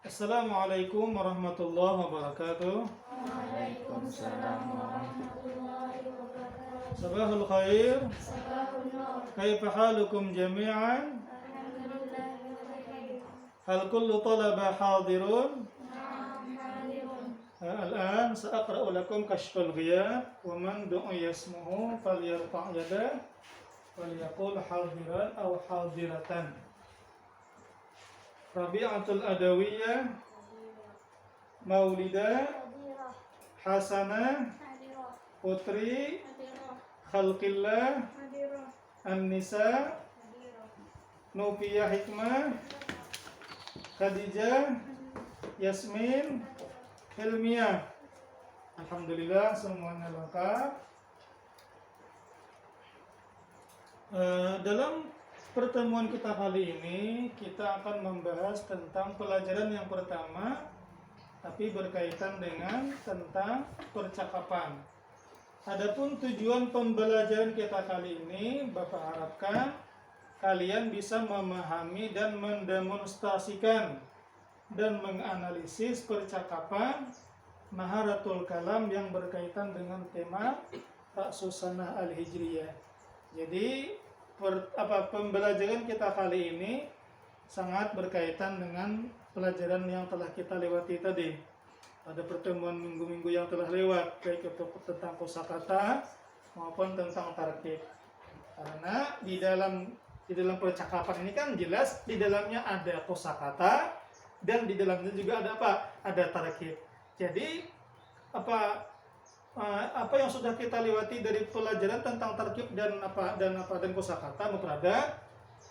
Assalamualaikum warahmatullahi wabarakatuh. Waalaikumsalam warahmatullahi wabarakatuh. Sabahul khair. Sabahun nur. Kaifa halukum jami'an? Alhamdulillah bikhair. Hal kullu talaba hadirun? Na'am hadirun. Al-an sa'aqra'u lakum kashfal ghiyab wa man du'iya ismuhu falyarfa' yadah walyaqul hadiran aw hadiratan. Rabi'atul Adawiyah Maulidah Hadirah. Hasanah Hadirah. Putri Hadirah. Khalqillah Hadirah. An-Nisa Hadirah. Nufiyah Hikmah Khadijah Yasmin Hilmiah. Alhamdulillah semuanya lengkap. Dalam pertemuan kita kali ini kita akan membahas tentang pelajaran yang pertama, tapi berkaitan dengan tentang percakapan. Adapun tujuan pembelajaran kita kali ini, Bapak harapkan kalian bisa memahami dan mendemonstrasikan dan menganalisis percakapan maharatul kalam yang berkaitan dengan tema Ra'sus Sanah Al-Hijriyah. Jadi pembelajaran kita kali ini sangat berkaitan dengan pelajaran yang telah kita lewati tadi pada pertemuan minggu-minggu yang telah lewat, baik itu tentang kosakata maupun tentang tarkib. Karena di dalam percakapan ini kan jelas di dalamnya ada kosakata dan di dalamnya juga ada apa? Ada tarkib. Jadi apa yang sudah kita lewati dari pelajaran tentang tarkib dan kosakata mufradat,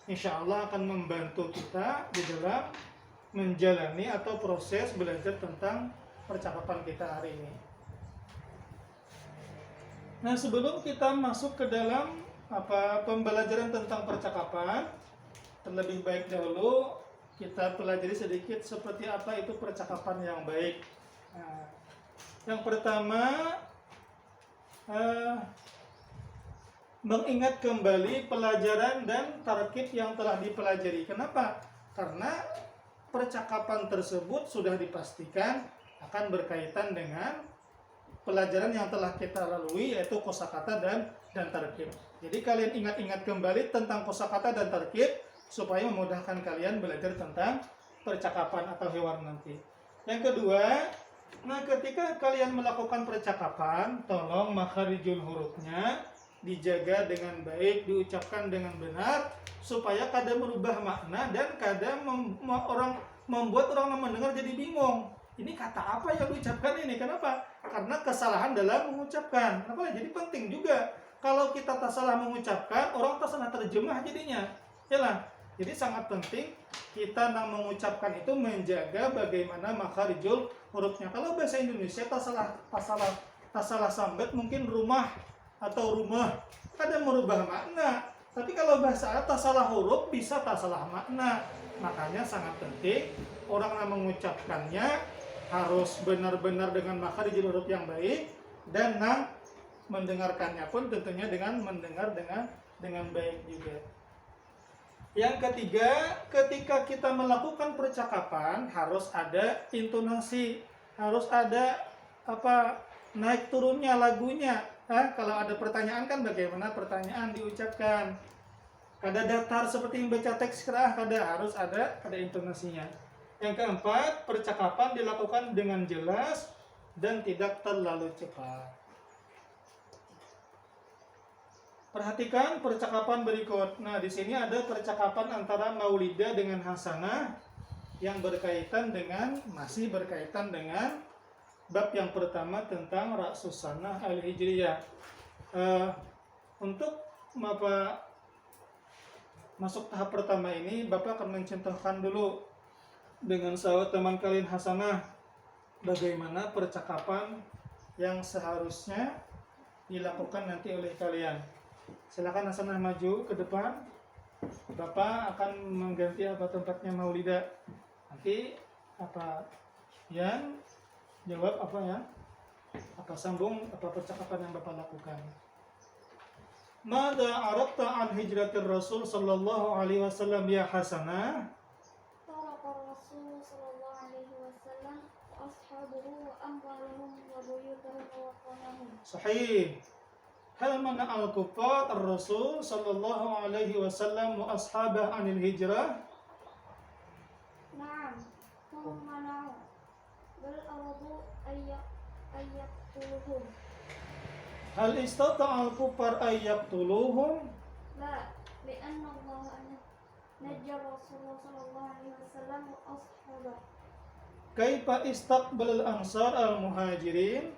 insya Allah akan membantu kita di dalam menjalani atau proses belajar tentang percakapan kita hari ini. Nah, sebelum kita masuk ke dalam pembelajaran tentang percakapan, terlebih baik dahulu kita pelajari sedikit seperti apa itu percakapan yang baik. Nah, yang pertama, mengingat kembali pelajaran dan tarkib yang telah dipelajari. Kenapa? Karena percakapan tersebut sudah dipastikan akan berkaitan dengan pelajaran yang telah kita lalui, yaitu kosakata dan tarkib. Jadi kalian ingat-ingat kembali tentang kosakata dan tarkib supaya memudahkan kalian belajar tentang percakapan atau hewan nanti. Yang kedua, ketika kalian melakukan percakapan, tolong makharijul hurufnya dijaga dengan baik, diucapkan dengan benar, supaya kadang merubah makna dan kadang membuat orang mendengar jadi bingung. Ini kata apa yang diucapkan ini? Kenapa? Karena kesalahan dalam mengucapkan. Jadi penting juga kalau kita tak salah mengucapkan, orang tak salah terjemah jadinya. Yalah. Jadi sangat penting kita mengucapkan itu menjaga bagaimana makharijul hurufnya. Kalau bahasa Indonesia tak salah sambat mungkin rumah atau rumah, kadang merubah makna. Tapi kalau bahasa Arab tak salah huruf bisa tak salah makna. Makanya sangat penting orang yang mengucapkannya harus benar-benar dengan makharijul huruf yang baik, dan mendengarkannya pun tentunya dengan mendengar dengan baik juga. Yang ketiga, ketika kita melakukan percakapan harus ada intonasi, harus ada naik turunnya lagunya. Kalau ada pertanyaan kan bagaimana pertanyaan diucapkan. Kada datar seperti membaca teks qiraah, harus ada intonasinya. Yang keempat, percakapan dilakukan dengan jelas dan tidak terlalu cepat. Perhatikan percakapan berikut. Nah, di sini ada percakapan antara Maulidah dengan Hasanah yang masih berkaitan dengan bab yang pertama tentang Ra'sus Sanah Al-Hijriyah. Untuk masuk tahap pertama ini, Bapak akan mencontohkan dulu dengan sahabat teman kalian Hasanah bagaimana percakapan yang seharusnya dilakukan nanti oleh kalian. Silakan Hasanah maju ke depan. Bapak akan mengganti tempatnya Maulidah. Nanti yang jawab sambung percakapan yang Bapak lakukan. Mada arabta an hijratir Rasul sallallahu alaihi wasallam ya Hasanah? Taraka Rasul sallallahu alaihi وسلم وأصحابه وأموالهم وبيوتهم ووطنهم. Sahih. Hal mana'al kuffar ar-Rasul sallallahu alaihi wasallam wa ashabah anil hijrah? نعم هم منعوا بل أرادوا أن يقتلوهم. Hal istata'al kuffar ay yaqtuluhum? لا لأن الله نجى رسول الله صلى الله عليه وسلم وأصحابه. Kaifa istaqbalal ansar al-muhajirin?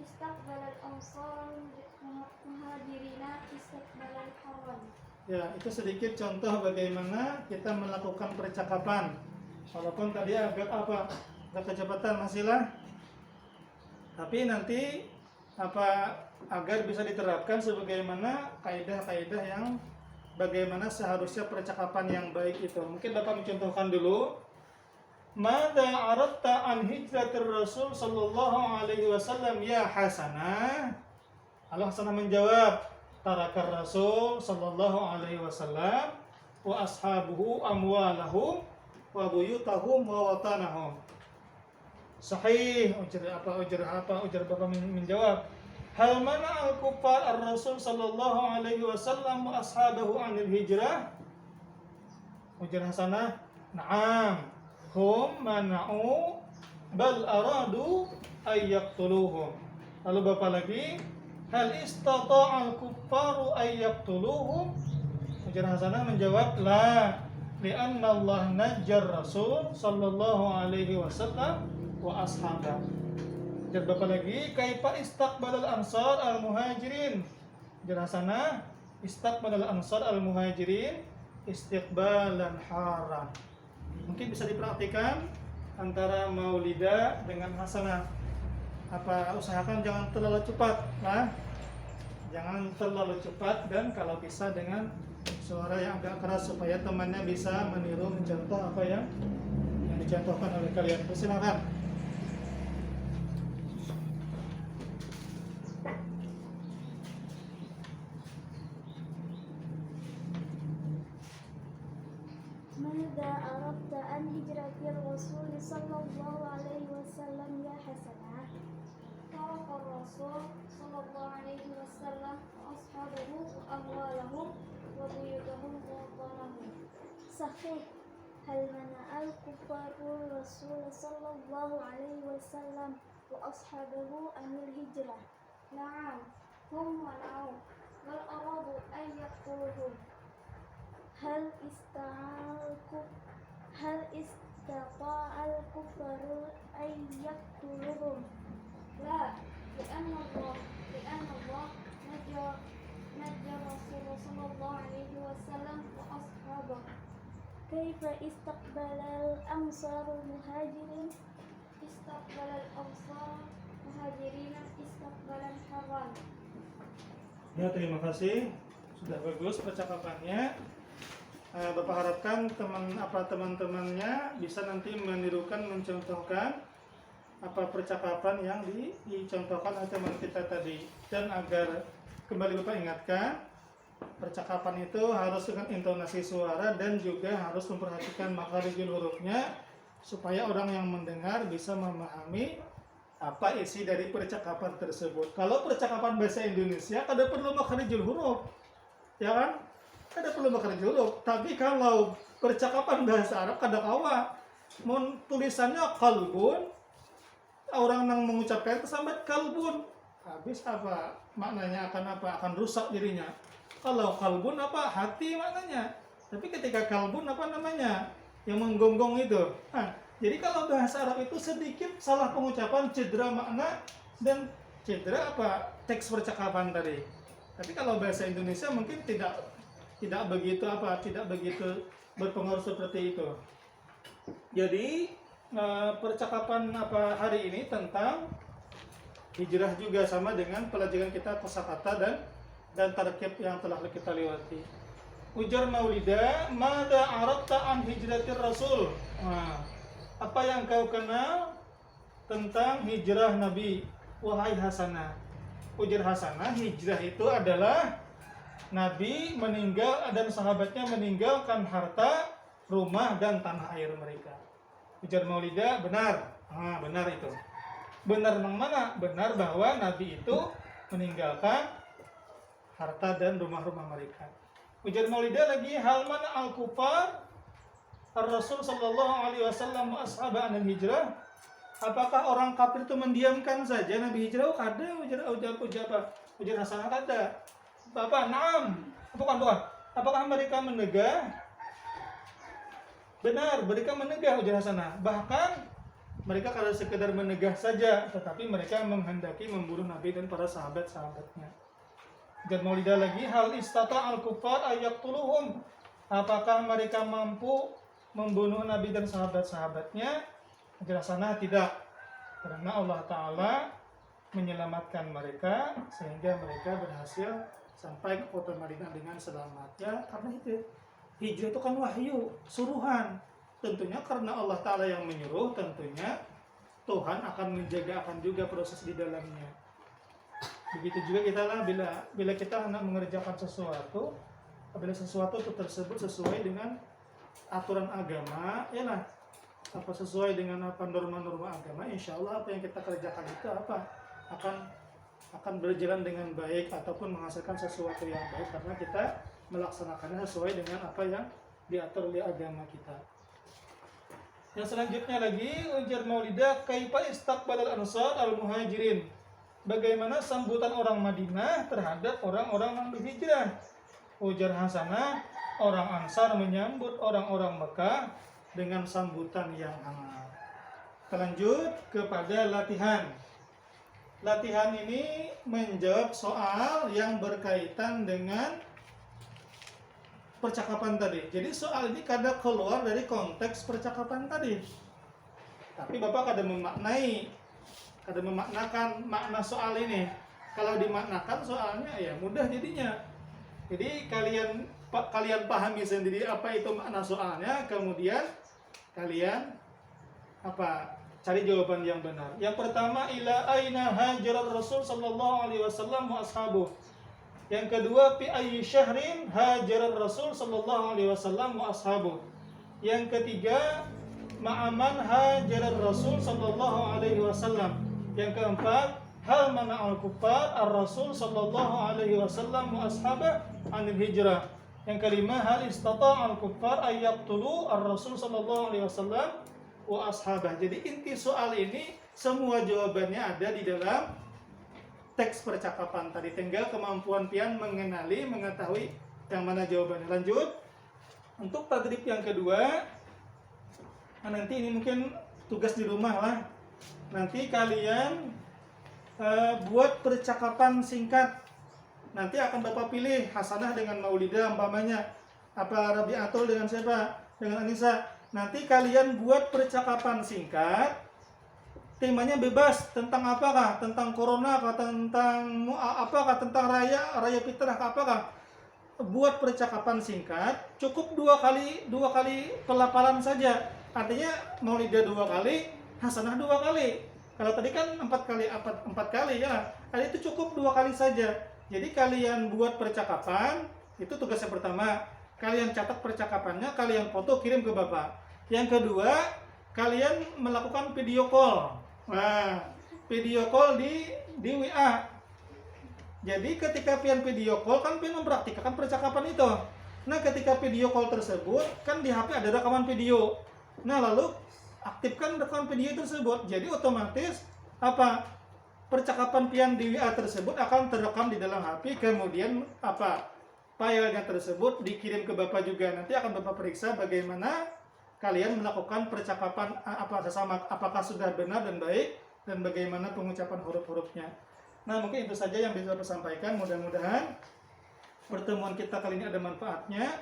استقبل الأنصار المهاجرين استقبال الحرم. Ya, itu sedikit contoh bagaimana kita melakukan percakapan. Walaupun tadi agak kecepatan masihlah. Tapi nanti agar bisa diterapkan sebagaimana kaidah-kaidah yang bagaimana seharusnya percakapan yang baik itu. Mungkin Bapak mencontohkan dulu. Mada aradta an hijratir Rasul sallallahu alaihi wasallam ya Hasanah? Allah Hasanah menjawab, tarakar Rasul sallallahu alaihi wasallam wa ashabuhu amwalahum wa buyutahum wa watanahum. Sahih. Ujar Bapak menjawab, hal mana al-kuffar ar-Rasul sallallahu alaihi wasallam wa ashabahu anil hijrah? Ujar Hasanah, na'am. Hum mana'u bal aradu ay yaqtuluhum. Lalu Bapak lagi, hal istata'al kuffaru ay yaqtuluhum? Ujar Hasanah menjawab, la, li'anna Allah najjar Rasul sallallahu alaihi wasallam wa ashabah. Ujar Bapak lagi, kaifa istaqbalal ansar al-muhajirin? Ujar Hasanah, istaqbalal ansar al-muhajirin istiqbalan haram. Mungkin bisa diperhatikan antara Maulidah dengan Hasanah. Usahakan jangan terlalu cepat, jangan terlalu cepat, dan kalau bisa dengan suara yang agak keras supaya temannya bisa meniru mencontoh apa yang dicontohkan oleh kalian. Silakan. ماذا أردت عن هجرة الرسول صلى الله عليه وسلم يا حسنة؟ ترك الرسول صلى الله عليه وسلم وأصحابه وأموالهم وبيوتهم ووطنهم. صحيح. هل منع الكفار الرسول صلى الله عليه وسلم وأصحابه عن الهجرة؟ نعم هم منعوا بل أرادوا أن يقتلوهم. هل استطاع الكفار أن يقتلوهم؟ لا لأن الله نجى رسول صلى الله عليه وسلم وأصحابه. كيف استقبل الأنصار المهاجرين؟ استقبل الأنصار المهاجرين استقبالا حرا. Ya, terima kasih. Sudah bagus percakapannya. Bapak harapkan teman-temannya bisa nanti menirukan, mencontohkan percakapan yang dicontohkan oleh teman kita tadi. Dan agar kembali Bapak ingatkan, percakapan itu harus dengan intonasi suara dan juga harus memperhatikan makharijul hurufnya supaya orang yang mendengar bisa memahami apa isi dari percakapan tersebut. Kalau percakapan bahasa Indonesia kada perlu makharijul huruf, ya kan? Kada perlu makharijul huruf. Tapi kalau percakapan bahasa Arab kada kawa. Tulisannya kalbun, orang yang mengucapkan tersambat kalbun. Habis maknanya akan rusak dirinya. Kalau kalbun hati maknanya. Tapi ketika kalbun yang menggonggong itu. Jadi kalau bahasa Arab itu sedikit salah pengucapan cedera makna dan cedera teks percakapan tadi. Tapi kalau bahasa Indonesia mungkin tidak begitu berpengaruh seperti itu. Jadi percakapan hari ini tentang hijrah juga sama dengan pelajaran kita kosakata dan tarkib yang telah kita lewati. Ujar Maulidah, mada aradta an hijratir Rasul? Apa yang kau kenal tentang hijrah Nabi, wahai Hasanah? Ujar Hasanah, hijrah itu adalah Nabi meninggal dan sahabatnya meninggalkan harta, rumah, dan tanah air mereka. Ujar Maulidah benar. Benar itu. Benar yang mana? Benar bahwa Nabi itu meninggalkan harta dan rumah-rumah mereka. Ujar Maulidah lagi, hal mana al-kufar ar-Rasul sallallahu alaihi wasallam wa ashabah anil hijrah? Apakah orang kafir itu mendiamkan saja Nabi hijrah? Kada. Ujar Hasanah kada. Bapak, naam. Bukan. Apakah mereka menegah? Benar, mereka menegah, ujar Hasanah. Bahkan mereka kada sekedar menegah saja, tetapi mereka menghendaki membunuh Nabi dan para sahabat-sahabatnya. Dan Maulidah lagi, hal istata al-kufar ayaktuluhum. Apakah mereka mampu membunuh Nabi dan sahabat-sahabatnya? Ujar Hasanah, tidak. Karena Allah Ta'ala menyelamatkan mereka sehingga mereka berhasil sampai ke kota Madinah dengan selamat. Ya, karena itu hijrah itu kan wahyu, suruhan. Tentunya karena Allah Ta'ala yang menyuruh, tentunya Tuhan akan menjaga akan juga proses di dalamnya. Begitu juga kita lah bila kita hendak mengerjakan sesuatu, apabila sesuatu itu tersebut sesuai dengan aturan agama, ya lah, apa sesuai dengan apa norma-norma agama, insya Allah apa yang kita kerjakan itu akan berjalan dengan baik ataupun menghasilkan sesuatu yang baik karena kita melaksanakannya sesuai dengan apa yang diatur oleh agama kita. Yang selanjutnya lagi, ujar Maulidah, kaifa istaqbalal ansar al-muhajirin. Bagaimana sambutan orang Madinah terhadap orang-orang yang berhijrah? Ujar Hasanah, orang Ansar menyambut orang-orang Mekah dengan sambutan yang hangat. Lanjut kepada latihan. Latihan ini menjawab soal yang berkaitan dengan percakapan tadi. Jadi soal ini kadang keluar dari konteks percakapan tadi. Tapi Bapak kadang memaknakan makna soal ini. Kalau dimaknakan soalnya ya mudah jadinya. Jadi kalian pahami sendiri apa itu makna soalnya, kemudian kalian cari jawaban yang benar. Yang pertama, ila aina hajarar Rasul sallallahu alaihi wasallam wa ashabuh. Yang kedua, fi ayyi syahrin hajarar Rasul sallallahu alaihi wasallam wa ashabuh. Yang ketiga, ma'aman hajarar Rasul sallallahu alaihi wasallam. Yang keempat, hal mana'al kuffar ar-Rasul sallallahu alaihi wasallam wa ashabah anil hijrah. Yang kelima, hal istata'al kuffar ayyaqtulu ar-Rasul sallallahu alaihi wasallam wa ashabah. Jadi inti soal ini semua jawabannya ada di dalam teks percakapan tadi. Tinggal kemampuan pian mengetahui yang mana jawabannya. Lanjut untuk tadrib yang kedua. Nanti ini mungkin tugas di rumah lah. Nanti kalian buat percakapan singkat. Nanti akan Bapak pilih Hasanah dengan Maulidah umpamanya, apa Rabi'atul dengan siapa? Dengan Anissa. Nanti kalian buat percakapan singkat. Temanya bebas, tentang apakah? Tentang corona kah? Tentang apakah? Tentang raya fitrah kah? Apakah? Buat percakapan singkat, cukup dua kali pelafalan saja. Artinya Maulidah 2 kali, Hasanah 2 kali. Kalau tadi kan 4 kali ya. Kali itu cukup 2 kali saja. Jadi kalian buat percakapan, itu tugas yang pertama. Kalian catat percakapannya, kalian foto kirim ke Bapak. Yang kedua, kalian melakukan video call. Nah, video call di WA. Jadi ketika pian video call kan pian mempraktikkan percakapan itu. Nah, ketika video call tersebut kan di HP ada rekaman video. Nah, lalu aktifkan rekaman video tersebut. Jadi otomatis percakapan pian di WA tersebut akan terekam di dalam HP, kemudian filenya tersebut dikirim ke Bapak juga. Nanti akan Bapak periksa bagaimana kalian melakukan percakapan apakah sudah benar dan baik dan bagaimana pengucapan huruf-hurufnya. Nah, mungkin itu saja yang bisa Bapak sampaikan. Mudah-mudahan pertemuan kita kali ini ada manfaatnya,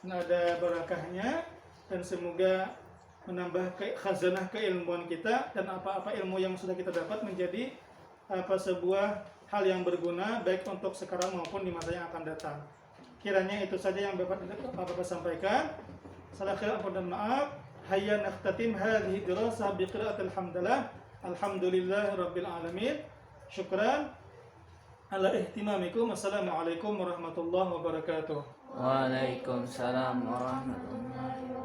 ada barakahnya, dan semoga menambah khazanah keilmuan kita dan apa-apa ilmu yang sudah kita dapat menjadi sebuah hal yang berguna baik untuk sekarang maupun di masa yang akan datang. Kiranya itu saja yang Bapak sampaikan. Salah khilaf dan maaf. Hayya nakhtatim hadhihi dirasah bi qiraatil hamdalah. Alhamdulillah rabbil alamin. Syukran ala ihtimamikum. Assalamualaikum warahmatullahi wabarakatuh. Waalaikumsalam warahmatullahi wabarakatuh.